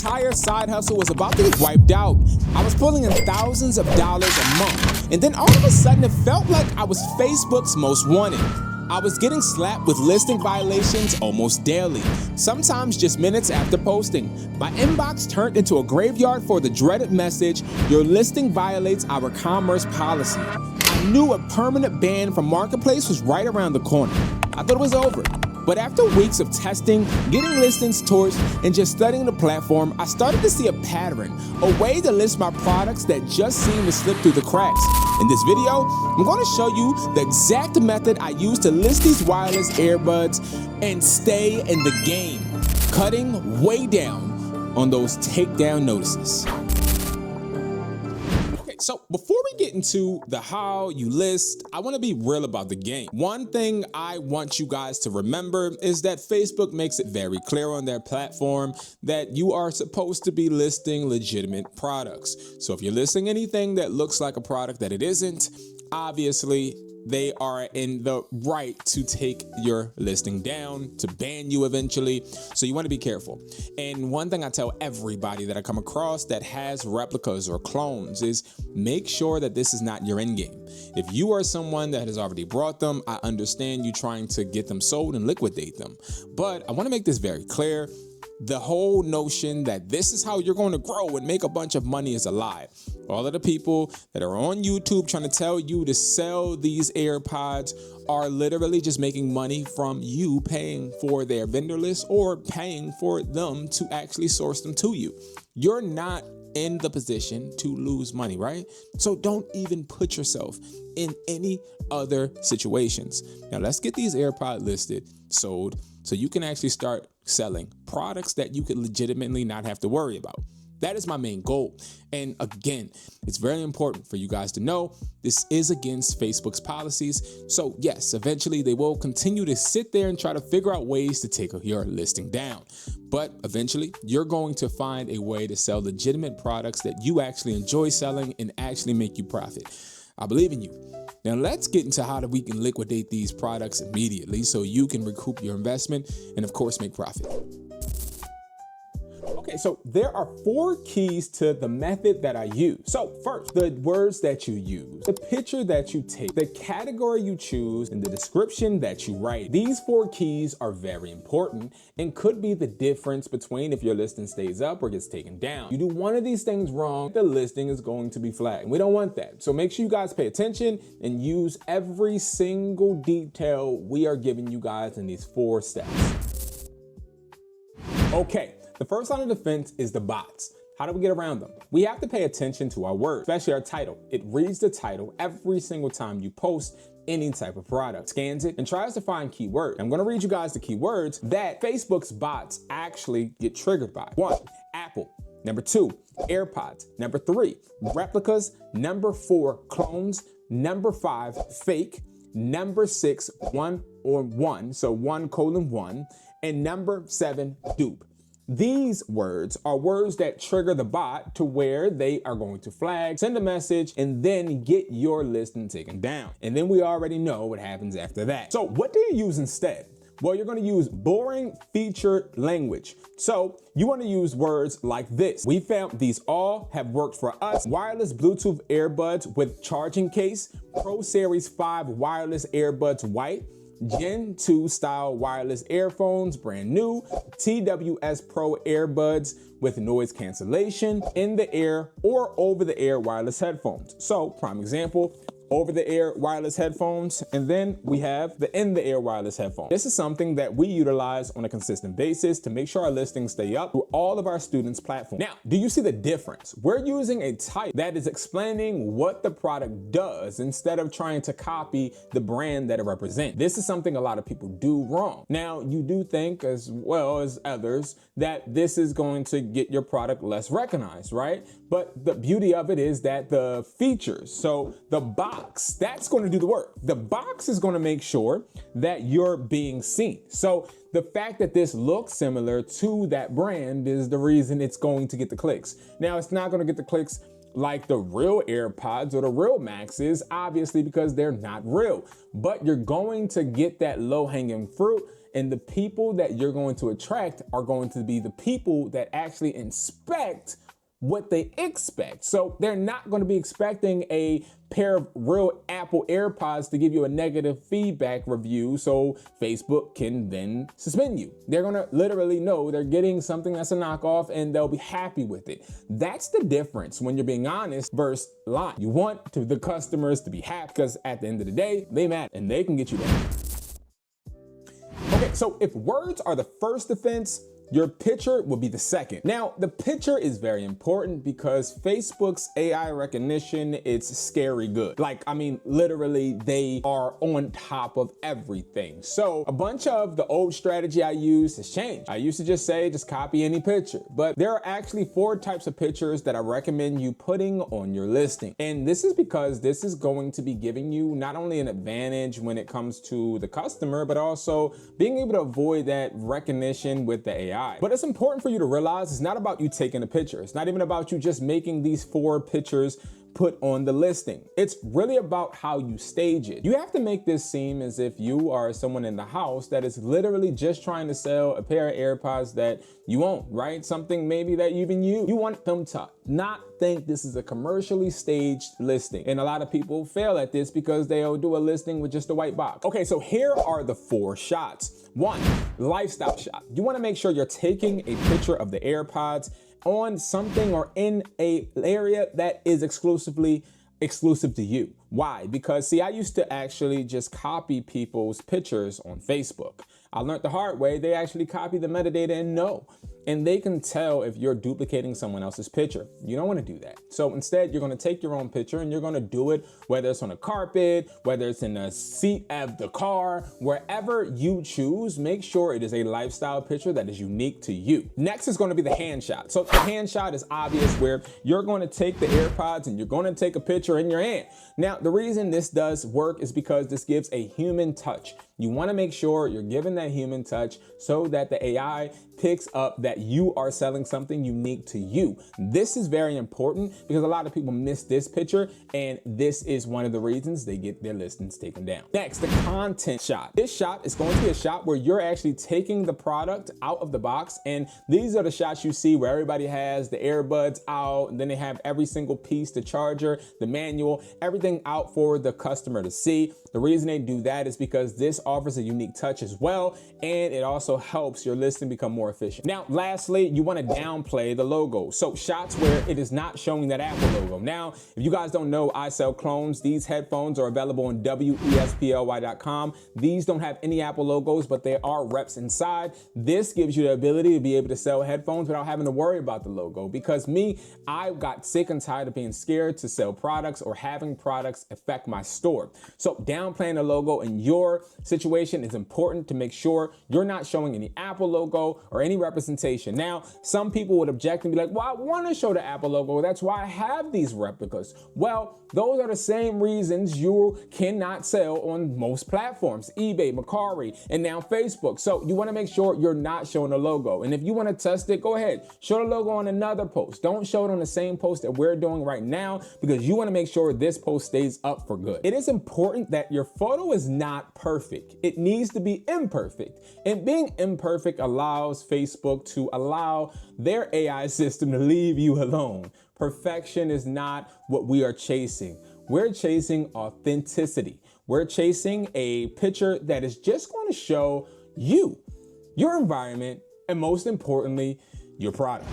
entire side hustle was about to get wiped out. I was pulling in thousands of dollars a month, and then all of a sudden it felt like I was Facebook's most wanted. I was getting slapped with listing violations almost daily, sometimes just minutes after posting. My inbox turned into a graveyard for the dreaded message, "Your listing violates our commerce policy." I knew a permanent ban from Marketplace was right around the corner. I thought it was over. But after weeks of testing, getting listings torched, and just studying the platform, I started to see a pattern, a way to list my products that just seemed to slip through the cracks. In this video, I'm going to show you the exact method I use to list these wireless earbuds and stay in the game, cutting way down on those takedown notices. So before we get into the how you list, I want to be real about the game. One thing I want you guys to remember is that Facebook makes it very clear on their platform that you are supposed to be listing legitimate products. So if you're listing anything that looks like a product that it isn't, obviously they are in the right to take your listing down, to ban you eventually. So you want to be careful. And one thing I tell everybody that I come across that has replicas or clones is make sure that this is not your end game. If you are someone that has already brought them, I understand you trying to get them sold and liquidate them. But I want to make this very clear. The whole notion that this is how you're going to grow and make a bunch of money is a lie. All of the people that are on YouTube trying to tell you to sell these AirPods are literally just making money from you paying for their vendor list or paying for them to actually source them to you. You're not in the position to lose money, right? So don't even put yourself in any other situations. Now let's get these AirPods listed, sold, so you can actually start selling products that you could legitimately not have to worry about. That is my main goal. And again, it's very important for you guys to know this is against Facebook's policies. So yes, eventually they will continue to sit there and try to figure out ways to take your listing down. But eventually you're going to find a way to sell legitimate products that you actually enjoy selling and actually make you profit. I believe in you. Now let's get into how we can liquidate these products immediately so you can recoup your investment and of course make profit. Okay, so there are 4 keys to the method that I use. So first, the words that you use, the picture that you take, the category you choose, and the description that you write. These 4 keys are very important and could be the difference between if your listing stays up or gets taken down. You do one of these things wrong, the listing is going to be flagged. We don't want that. So make sure you guys pay attention and use every single detail we are giving you guys in these 4 steps. Okay. The first line of defense is the bots. How do we get around them? We have to pay attention to our words, especially our title. It reads the title every single time you post any type of product, scans it, and tries to find keywords. I'm gonna read you guys the keywords that Facebook's bots actually get triggered by. 1, Apple. Number 2, AirPods. Number 3, replicas. Number 4, clones. Number 5, fake. Number 6, 1 or 1, so 1:1. And number 7, dupe. These words are words that trigger the bot to where they are going to flag, send a message, and then get your listing taken down. And then we already know what happens after that. So what do you use instead? Well, you're going to use boring featured language. So you want to use words like this. We found these all have worked for us. Wireless Bluetooth earbuds with charging case, Pro Series 5 wireless earbuds white, Gen 2 style wireless earphones, brand new, TWS Pro earbuds with noise cancellation, in the air or over the air wireless headphones. So prime example, over the air wireless headphones, and then we have the in the air wireless headphones. This is something that we utilize on a consistent basis to make sure our listings stay up through all of our students' platforms. Now, do you see the difference? We're using a type that is explaining what the product does instead of trying to copy the brand that it represents. This is something a lot of people do wrong. Now, you do think as well as others that this is going to get your product less recognized, right? But the beauty of it is that the features, so the box, that's going to do the work. The box is going to make sure that you're being seen. So the fact that this looks similar to that brand is the reason it's going to get the clicks. Now, it's not going to get the clicks like the real AirPods or the real Maxes, obviously, because they're not real, but you're going to get that low-hanging fruit And the people that you're going to attract are going to be the people that actually inspect what they expect. So they're not going to be expecting a pair of real Apple AirPods to give you a negative feedback review so Facebook can then suspend you. They're going to literally know they're getting something that's a knockoff and they'll be happy with it. That's the difference when you're being honest versus lying. You want the customers to be happy because at the end of the day, they matter and they can get you there. Okay, so if words are the first defense, your picture will be the second. Now, the picture is very important because Facebook's AI recognition, it's scary good. Like, I mean, literally, they are on top of everything. So a bunch of the old strategy I used has changed. I used to just say, just copy any picture, but there are actually 4 types of pictures that I recommend you putting on your listing. And this is because this is going to be giving you not only an advantage when it comes to the customer, but also being able to avoid that recognition with the AI. But it's important for you to realize it's not about you taking a picture. It's not even about you just making these 4 pictures put on the listing. It's really about how you stage it. You have to make this seem as if you are someone in the house that is literally just trying to sell a pair of AirPods that you own, right? Something maybe that you even use. You want them to not think this is a commercially staged listing. And a lot of people fail at this because they'll do a listing with just a white box. Okay, so here are the 4 shots. 1, lifestyle shot. You want to make sure you're taking a picture of the AirPods on something or in a area that is exclusive to you. Why? Because see, I used to actually just copy people's pictures on Facebook. I learned the hard way. They actually copy the metadata and know. And they can tell if you're duplicating someone else's picture. You don't want to do that. So instead, you're going to take your own picture and you're going to do it, whether it's on a carpet, whether it's in a seat of the car, wherever you choose, make sure it is a lifestyle picture that is unique to you. Next is going to be the hand shot. So the hand shot is obvious where you're going to take the AirPods and you're going to take a picture in your hand. Now, the reason this does work is because this gives a human touch. You want to make sure you're giving that human touch so that the AI picks up that you are selling something unique to you. This is very important because a lot of people miss this picture, and this is one of the reasons they get their listings taken down. Next, the content shot. This shot is going to be a shot where you're actually taking the product out of the box, and these are the shots you see where everybody has the Earbuds out, and then they have every single piece, the charger, the manual, everything out for the customer to see. The reason they do that is because this offers a unique touch as well, and it also helps your listing become more efficient. Now, lastly, you want to downplay the logo. So shots where it is not showing that Apple logo. Now, if you guys don't know, I sell clones. These headphones are available on wesply.com. These don't have any Apple logos, but there are reps inside. This gives you the ability to be able to sell headphones without having to worry about the logo. Because I got sick and tired of being scared to sell products or having products affect my store. So downplaying the logo in your situation is important to make sure you're not showing any Apple logo or any representation. Now, some people would object and be like, well, I want to show the Apple logo. That's why I have these replicas. Well, those are the same reasons you cannot sell on most platforms, eBay, Mercari, and now Facebook. So you want to make sure you're not showing the logo. And if you want to test it, go ahead, show the logo on another post. Don't show it on the same post that we're doing right now because you want to make sure this post stays up for good. It is important that your photo is not perfect. It needs to be imperfect. And being imperfect allows Facebook to allow their AI system to leave you alone. Perfection is not what we are chasing. We're chasing authenticity. We're chasing a picture that is just going to show you, your environment, and most importantly, your product.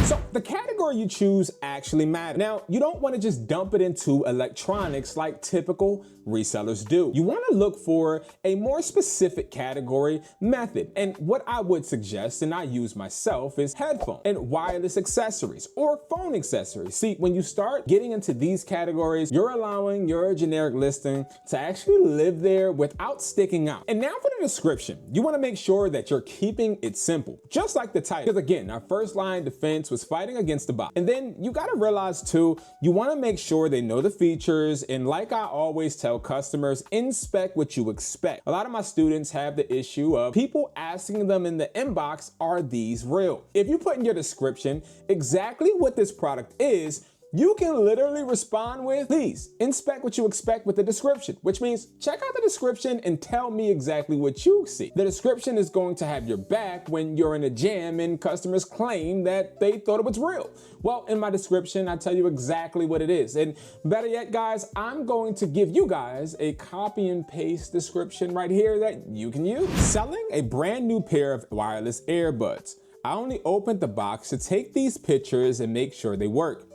So the category you choose actually matters. Now, you don't want to just dump it into electronics like typical resellers do. You want to look for a more specific category method. And what I would suggest, and I use myself, is headphone and wireless accessories or phone accessories. See, when you start getting into these categories, you're allowing your generic listing to actually live there without sticking out. And now for the description. You want to make sure that you're keeping it simple, just like the title. Because again, our first line defense was fighting against the bot. And then you got to realize too, you want to make sure they know the features. And like I always tell customers, inspect what you expect. A lot of my students have the issue of people asking them in the inbox, are these real? If you put in your description exactly what this product is, you can literally respond with, please inspect what you expect with the description, which means check out the description and tell me exactly what you see. The description is going to have your back when you're in a jam and customers claim that they thought it was real. Well, in my description, I tell you exactly what it is. And better yet, guys, I'm going to give you guys a copy and paste description right here that you can use. Selling a brand new pair of wireless earbuds. I only opened the box to take these pictures and make sure they work.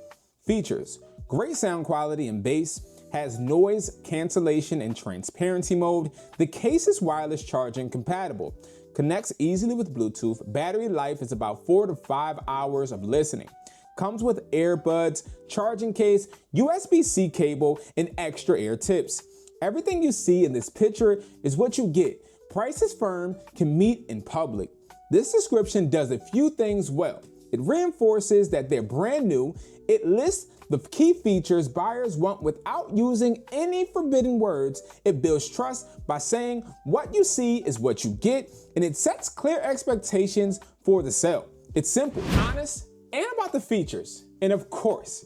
Features: great sound quality and bass, has noise cancellation and transparency mode. The case is wireless charging compatible. Connects easily with Bluetooth. Battery life is about 4 to 5 hours of listening. Comes with earbuds, charging case, USB-C cable, and extra ear tips. Everything you see in this picture is what you get. Price is firm, can meet in public. This description does a few things well. It reinforces that they're brand new. It lists the key features buyers want without using any forbidden words. It builds trust by saying what you see is what you get, and it sets clear expectations for the sale. It's simple, honest, and about the features. And of course,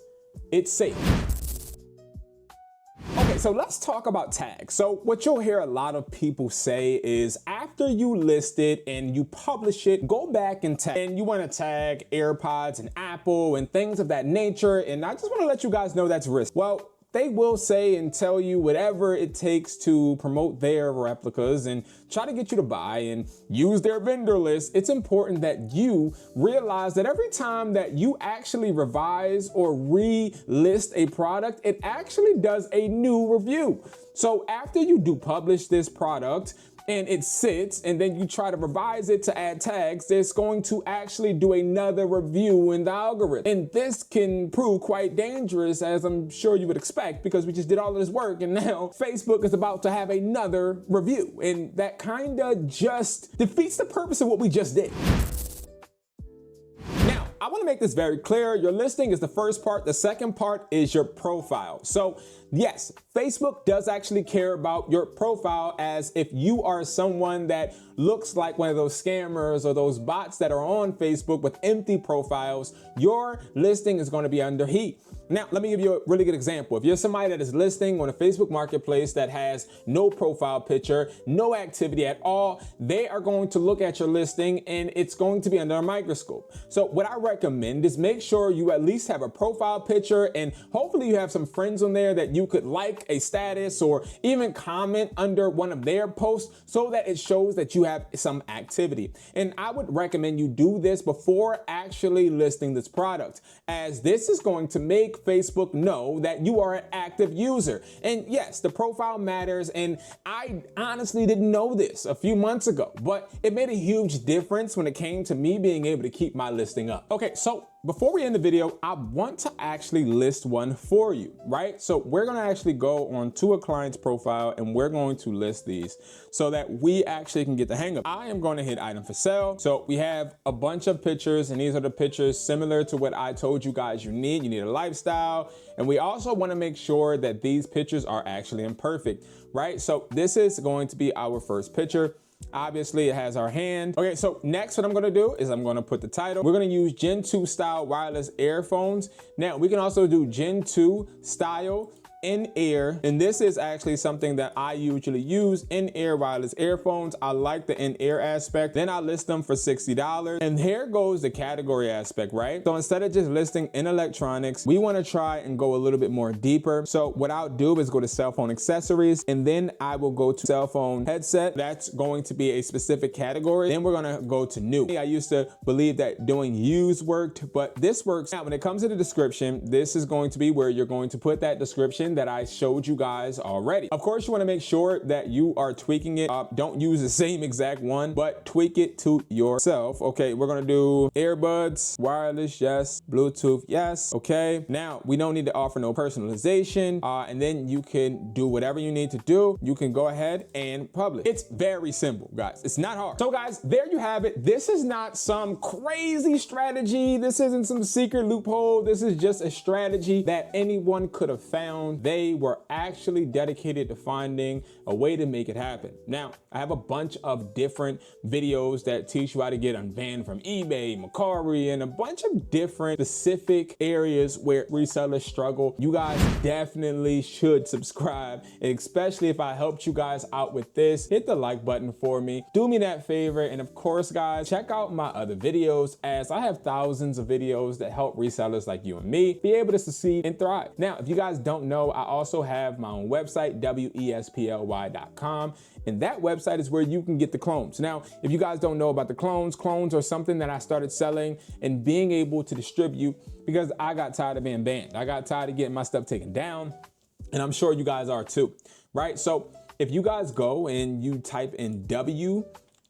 it's safe. Okay, so let's talk about tags. So what you'll hear a lot of people say is after you list it and you publish it, go back and tag. And you want to tag AirPods and Apple and things of that nature. And I just want to let you guys know that's risky. Well, they will say and tell you whatever it takes to promote their replicas and try to get you to buy and use their vendor list. It's important that you realize that every time that you actually revise or relist a product, it actually does a new review. So after you do publish this product, and it sits, and then you try to revise it to add tags, it's going to actually do another review in the algorithm. And this can prove quite dangerous, as I'm sure you would expect, because we just did all of this work and now Facebook is about to have another review. And that kind of just defeats the purpose of what we just did. I want to make this very clear. Your listing is the first part. The second part is your profile. So yes, Facebook does actually care about your profile, as if you are someone that looks like one of those scammers or those bots that are on Facebook with empty profiles, your listing is going to be under heat. Now, let me give you a really good example. If you're somebody that is listing on a Facebook marketplace that has no profile picture, no activity at all, they are going to look at your listing and it's going to be under a microscope. So what I recommend is make sure you at least have a profile picture, and hopefully you have some friends on there that you could like a status or even comment under one of their posts so that it shows that you have some activity. And I would recommend you do this before actually listing this product, as this is going to make Facebook know that you are an active user. And yes, the profile matters, and I honestly didn't know this a few months ago, but it made a huge difference when it came to me being able to keep my listing up. Okay, so before we end the video, I want to actually list one for you, right? So we're gonna actually go on to a client's profile and we're going to list these so that we actually can get the hang of it. I am going to hit item for sale. So we have a bunch of pictures, and these are the pictures similar to what I told you guys you need. You need a lifestyle. And we also want to make sure that these pictures are actually imperfect, right? So this is going to be our first picture. Obviously it has our hand. Okay, so next what I'm gonna do is I'm gonna put the title. We're gonna use Gen 2 style wireless earphones. Now we can also do Gen 2 style in-ear, and this is actually something that I usually use, in-ear wireless earphones. I like the in-ear aspect. Then I list them for $60, and here goes the category aspect, right? So instead of just listing in electronics, we want to try and go a little bit more deeper. So what I'll do is go to cell phone accessories, and then I will go to cell phone headset. That's going to be a specific category. Then we're gonna go to new. I used to believe that doing used worked, but this works. Now when it comes to the description, this is going to be where you're going to put that description that I showed you guys already. Of course, you want to make sure that you are tweaking it up. Don't use the same exact one, but tweak it to yourself. Okay, we're gonna do earbuds, wireless, yes, Bluetooth, yes. Okay, now we don't need to offer no personalization, and then you can do whatever you need to do. You can go ahead and publish. It's very simple, guys. It's not hard. So guys, there you have it. This is not some crazy strategy. This isn't some secret loophole. This is just a strategy that anyone could have found They were actually dedicated to finding a way to make it happen. Now, I have a bunch of different videos that teach you how to get unbanned from eBay, Mercari, and a bunch of different specific areas where resellers struggle. You guys definitely should subscribe, and especially if I helped you guys out with this, hit the like button for me. Do me that favor, and of course, guys, check out my other videos, as I have thousands of videos that help resellers like you and me be able to succeed and thrive. Now, if you guys don't know, I also have my own website, wesply.com, and that website is where you can get the clones. Now, if you guys don't know about the clones are something that I started selling and being able to distribute because I got tired of being banned. I got tired of getting my stuff taken down, and I'm sure you guys are too, right? So if you guys go and you type in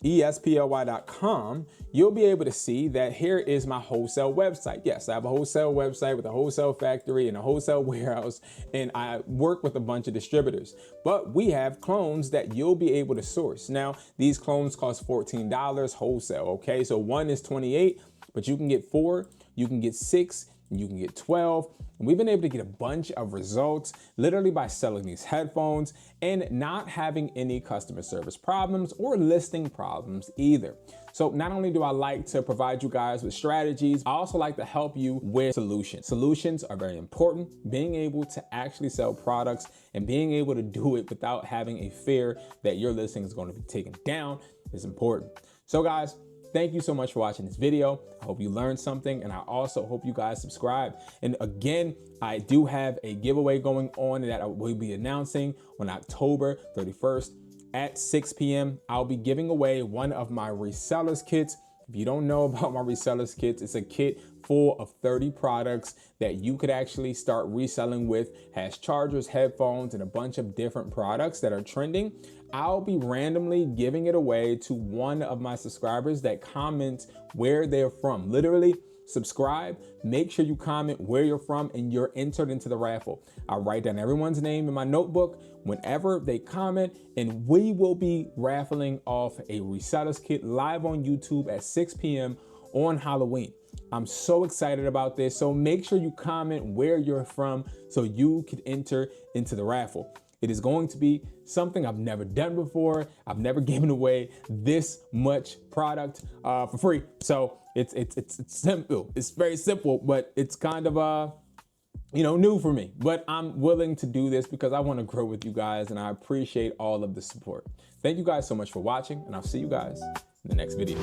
wesply.com, you'll be able to see that here is my wholesale website. Yes, I have a wholesale website with a wholesale factory and a wholesale warehouse, and I work with a bunch of distributors. But we have clones that you'll be able to source. Now, these clones cost $14 wholesale, okay? So one is $28, but you can get 4, you can get 6, and you can get 12. And we've been able to get a bunch of results literally by selling these headphones and not having any customer service problems or listing problems either. So not only do I like to provide you guys with strategies, I also like to help you with solutions. Solutions are very important. Being able to actually sell products and being able to do it without having a fear that your listing is going to be taken down is important. So guys, thank you so much for watching this video. I hope you learned something, and I also hope you guys subscribe. And again, I do have a giveaway going on that I will be announcing on October 31st at 6 p.m. I'll be giving away one of my resellers kits. If you don't know about my resellers kits, it's a kit full of 30 products that you could actually start reselling with. Has chargers, headphones, and a bunch of different products that are trending. I'll be randomly giving it away to one of my subscribers that comments where they're from. Literally, subscribe, make sure you comment where you're from, and you're entered into the raffle. I'll write down everyone's name in my notebook whenever they comment, and we will be raffling off a resellers kit live on YouTube at 6 p.m. on Halloween. I'm so excited about this, so make sure you comment where you're from so you can enter into the raffle. It is going to be something I've never done before. I've never given away this much product for free. So it's simple. It's very simple, but it's kind of new for me. But I'm willing to do this because I want to grow with you guys, and I appreciate all of the support. Thank you guys so much for watching, and I'll see you guys in the next video.